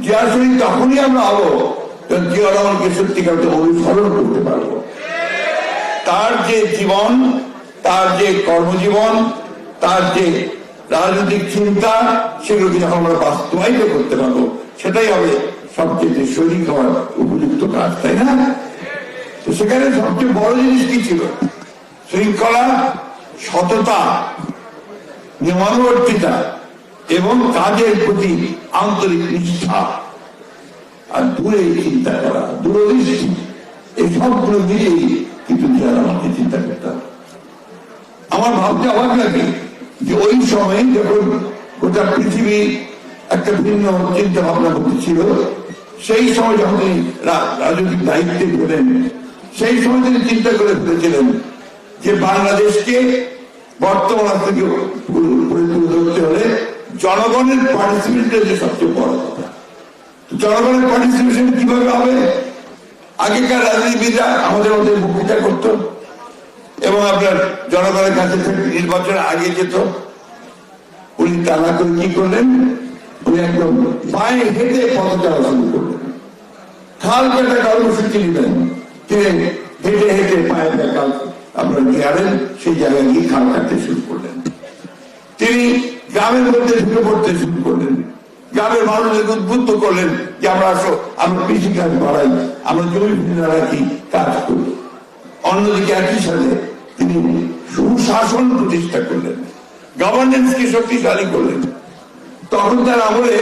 জিয়া শহীদ তখনই আমরা হবো জিয়া রহমানকে সত্যিকার অনুসরণ করতে পারবো। তার যে জীবন, তার যে কর্মজীবন, তার যে রাজনৈতিক চিন্তা, সেগুলোকে যখন আমরা বাস্তবায়িত করতে পারবো, সেটাই হবে সবচেয়ে শরীর হওয়ার উপযুক্ত কাজ, তাই না? তো সেখানে সবচেয়ে বড় জিনিস কি ছিল? শৃঙ্খলা, সততা, নিয়মানুবর্তিতা এবং কাজের প্রতি আন্তরিক নিষ্ঠা আর দূরে চিন্তা করা, দূরদৃষ্টি, এই সবগুলো মিলেই কিন্তু যারা আমাকে চিন্তা করতাম। আমার ভাবতে অবাক লাগে যে ওই সময় যখন গোটা পৃথিবী একটা ভিন্ন চিন্তা ভাবনা করতেছিল, সেই সময় যখন তিনি রাজনৈতিক দায়িত্বে ছিলেন, সেই সময় তিনি চিন্তা করে ফেলেছিলেন যে বাংলাদেশকে বর্তমান থেকে তুলে ধরতে হলে জনগণের পার্টিসিপেশন যে সবচেয়ে বড় কথা। জনগণের পার্টিসিপেশন কিভাবে হবে? আগেকার রাজনীতিবিদরা আমাদের মধ্যে বক্তৃতা করত এবং আপনার জনগণের কাছে নির্বাচনের আগে যেত। উনি তা না করে কি করলেন? উনি একদম পায়ে হেঁটে পথচারা শুরু করলেন, খাল কাটা কর্মসূচি নিলেন। তিনি হেঁটে হেঁটে পায়ে দেখা আপনার গেলেন, সেই জায়গায় গিয়ে খাল কাটতে শুরু করলেন। তিনি গ্রামের মধ্যে ঢুকে পড়তে শুরু করলেন, গ্রামের মানুষদেরকে উদ্বুদ্ধ করলেন যে আমরা আসো, আমরা কৃষিকাজ বাড়াই, আমরা জমি ফিরে রাখি, কাজ করি। অন্যদিকে একই সাথে তিনি সুশাসন প্রতিষ্ঠা করলেন, গভর্নেন্সকে শক্তিশালী করলেন। তখন তার আমলে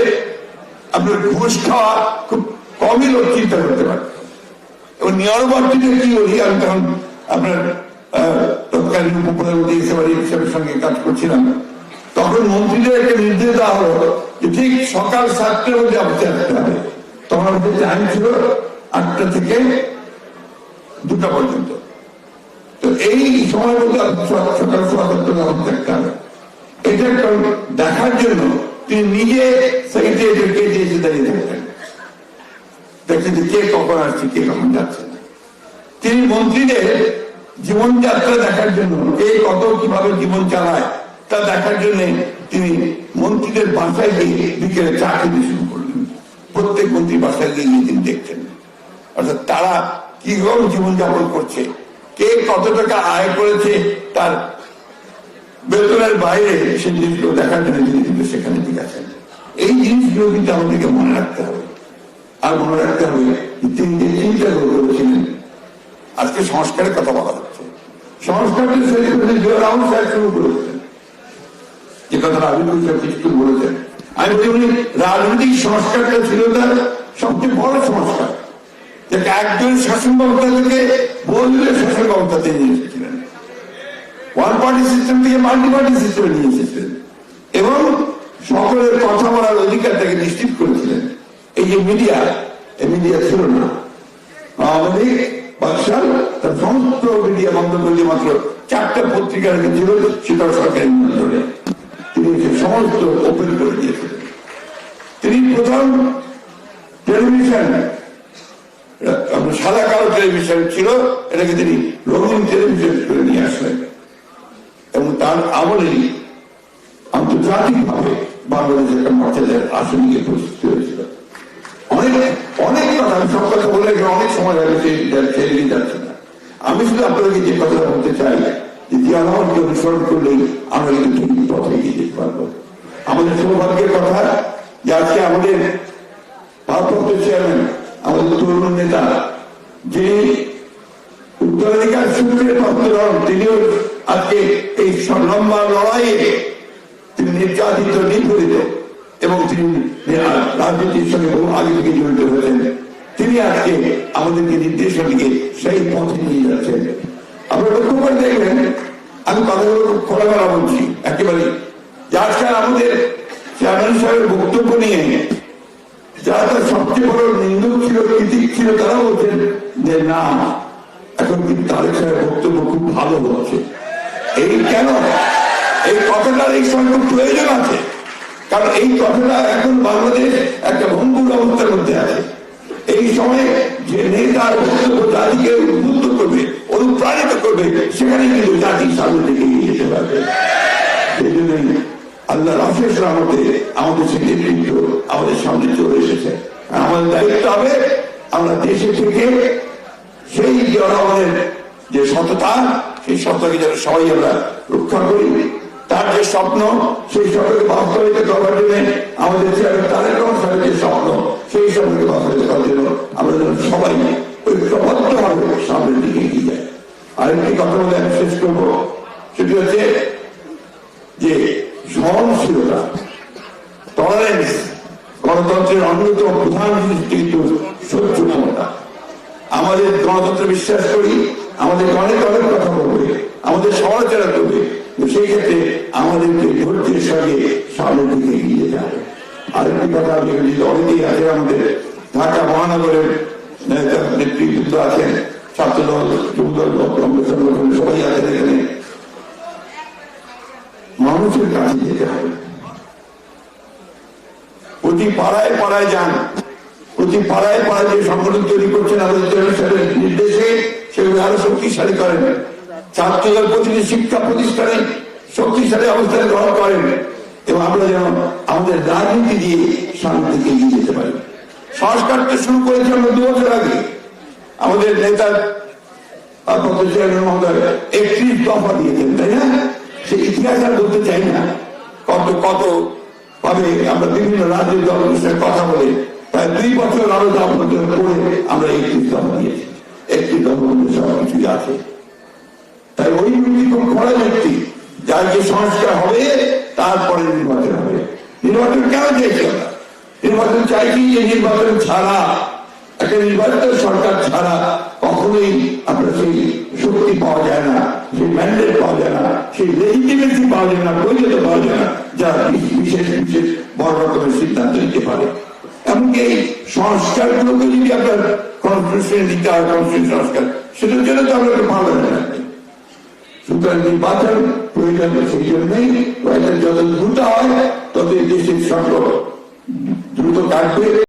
আপনার ঘুষ খাওয়া খুব কমই লোক চিন্তা করতে পারে। এবং নিয়মবর্তীতে কি বলি, আমি তখন আপনার তৎকালীন উপপ্রধানমন্ত্রী হিসেবের সঙ্গে কাজ করছিলাম। তখন মন্ত্রীদের একটা নির্দেশ দেওয়া হলো যে ঠিক সকাল 7টার মধ্যে অফিসে আসতে হবে। তখন আমাদের টাইম ছিল 8টা থেকে 2টা পর্যন্ত। তো এই সময়ের মধ্যে সকাল 7:15 অফিসে থাকতে হবে। এটা দেখার জন্য তিনি নিজে সেক্রেটারিয়েটকে দিয়েছে দাঁড়িয়ে থাকতেন, দেখছেন যে কে কখন আসছে, কে কখন যাচ্ছে। তিনি মন্ত্রীদের জীবনযাত্রা দেখার জন্য, কে কত কিভাবে জীবন চালায় তা দেখার জন্য তিনি মন্ত্রীদের বাসায় গিয়ে বিকেলে চা খেতে শুরু করলেন। প্রত্যেক মন্ত্রী বাসায় গিয়ে তিনি দেখতেন, অর্থাৎ তারা কিভাবে জীবনযাপন করছে, কে কত টাকা আয় করেছে, তার বেতনের বাইরে সেই জিনিসগুলো দেখার জন্য তিনি কিন্তু সেখানে ঠিক আছেন। এই জিনিসগুলো কিন্তু আমাদেরকে মনে রাখতে হবে। আর মনে রাখতে হবে তিনি যে চিন্তা করেছিলেন। আজকে সংস্কারের কথা বলা হচ্ছে, সংস্কারটি শুরু করেছেন, যে কথাটা আমি কিছু বলেছেন। আমি বলি উনি রাজনৈতিক সংস্কারটা ছিল তার সবচেয়ে বড় সংস্কার, যেটা একজন শাসন ব্যবস্থা থেকে বহুদলীয় শাসন ব্যবস্থাতে নিয়ে এসেছিলেন, ওয়ান পার্টি সিস্টেম থেকে মাল্টি পার্টি সিস্টেমে নিয়ে এসেছিলেন এবং সকলের কথা বলার অধিকারটাকে নিশ্চিত করেছিলেন। এই যে মিডিয়া, এই মিডিয়া ছিল না। আমাদের বাদশাহ তার সমস্ত মিডিয়া বন্ধ করলে মাত্র 4টা পত্রিকা রেখেছিল, সেটা সরকারি নিয়ন্ত্রণে। তিনি সমস্ত ওপেন করে দিয়েছিলেন। তিনি প্রথম টেলিভিশন, সাদা কালো টেলিভিশন ছিল, এটাকে তিনি রঙিন টেলিভিশন করে নিয়ে আসলেন এবং তার আমলেই আন্তর্জাতিকভাবে বাংলাদেশ একটা মর্যাদার আসন নিয়ে প্রস্তুত হয়েছিল। অনেক অনেক কথা, আমি সব কথা বলে অনেক সময় ছেড়ে যাচ্ছে না। আমি শুধু আপনাদেরকে যে কথাটা বলতে চাই যে জিয়া রহমানকে অনুসরণ করলেই আমরা কিন্তু ঠিক পথে এগিয়ে যেতে পারবো। আমাদের সৌভাগ্যের কথা যে আজকে আমাদের ভারপ্রাপ্ত চেয়ারম্যান, আমাদের তরুণ নেতা, যে উত্তরাধিকার সূত্রে প্রাপ্তধন, তিনিও আজকে এই লম্বা লড়াইয়ে তিনি নির্যাতিত, নিপীড়িত এবং তিনি রাজনীতির সঙ্গে বহু আগে থেকে জড়িত হয়েছেন। তিনি আজকে আমাদেরকে নির্দেশনা দিয়ে সেই পথে নিয়ে যাচ্ছেন। আপনারা লক্ষ্য করে দেখবেন, আমি কথাগুলো খুব খোলামেলা বলছি একেবারে, যে আজকাল আমাদের চেয়ারম্যান সাহেবের বক্তব্য নিয়ে যারা তার সবচেয়ে বড় নিন্দুক ছিল, ক্রিটিক ছিল, তারা বলছেন যে না, এখন কিন্তু তারেক সাহেবের বক্তব্য খুব ভালো হচ্ছে। এই কেন? এই কথাটার এই সময় খুব প্রয়োজন আছে, কারণ এই কথাটা এখন বাংলাদেশ একটা ভঙ্গুর অবস্থার মধ্যে আছে। এই সময়ে যে নেতার বক্তব্য জাতিকে উদ্বুদ্ধ করবে, অনুপ্রাণিত করবে, সেখানে কিন্তু জাতির সামনে থেকে এগিয়ে যেতে পারবে। সেই জন্যই আল্লাহর অশেষ রহমতে আমাদের সেই নেতৃত্ব আমাদের সামনে চলে এসেছে। আমাদের দায়িত্ব হবে আমরা দেশে থেকে সেই জনগণের যে সততা, সেই সততাকে যেন সবাই আমরা রক্ষা করি। তার যে স্বপ্ন, সেই স্বপ্নকে বাস্তবায়িত করার জন্য আমাদের তারেক রহমানের যে স্বপ্ন, সেই স্বপ্নকে বাস্তবায়িত করার জন্য আমরা যেন সবাই ঐক্যবদ্ধভাবে সামনের দিকে এগিয়ে যাই। আরেকটি কথা বলে আমি শেষ করবো, সেটি হচ্ছে যে সহনশীলতা, টলারেন্স গণতন্ত্রের অন্যতম প্রধান জিনিস কিন্তু সহ্য ক্ষমতা। আমাদের গণতন্ত্রে বিশ্বাস করি, আমাদের অনেক অনেক কথা বলবে, আমাদের সমালোচনা করবে, সেই ক্ষেত্রে আমাদেরকে ধৈর্যের সঙ্গে সামনের দিকে এগিয়ে যেতে হবে। আরেকটি কথা, অনেকেই আছে আমাদের ঢাকা মহানগরের নেতৃবৃন্দ আছেন, ছাত্রদল, যুবদল, কংগ্রেস সংগঠন সবাই আছেন এখানে। মানুষের কাছে যেতে হবে, প্রতি পাড়ায় পাড়ায় যান, প্রতি পাড়ায় পাড়ায় যে সংগঠন তৈরি করছেন আমাদের নির্দেশে সেগুলো আরো শক্তিশালী করেন। ছাত্রদল প্রতিটি শিক্ষা প্রতিষ্ঠানে শক্তিশালী অবস্থানে গ্রহণ করেন এবং আমরা যেন আমাদের রাজনীতি দিয়ে সামনের দিকে এগিয়ে যেতে পারি। সংস্কারটা শুরু করেছি আমরা 2 বছর আগে। আমাদের নেতা মহোদয় 31 দফা দিয়েছেন, তাই না? সেই ইতিহাস আর বলতে চাই না, কত কত ভাবে আমরা বিভিন্ন রাজ্যের দলের সাথে কথা বলে প্রায় 2 বছর আরো দফা করে আমরা 31 দফা দিয়েছি। 31 দফা মধ্যে সব কিছু আছে। তাই ওই ব্যক্তি খুব বড় ব্যক্তি, যার যে সংস্কার হবে তারপরে নির্বাচন হবে। নির্বাচন কেন চাইছি আমরা? নির্বাচন চাইছি যে নির্বাচন ছাড়া, একটা নির্বাচিত সরকার ছাড়া কখনোই আপনার সেই শক্তি পাওয়া যায় না, সেই ম্যান্ডেট পাওয়া যায় না, সেই লেজিটিমেসি পাওয়া যায় না, বৈধতা পাওয়া যায় না, যারা বিশেষ বিশেষ বড় রকমের সিদ্ধান্ত নিতে পারে। এমনকি এই সংস্কারগুলোকে যদি আপনার কনস্টিটিউশন দিতে হয়, কনস্টিটিউশন সংস্কার, সেটার জন্য তো আমরা পার্লামেন্ট রাখবেন। সুতরাং নির্বাচন প্রয়োজন, সেই জন্যই যত দ্রুত হয় তত দেশের সংকট দ্রুত কাটবে।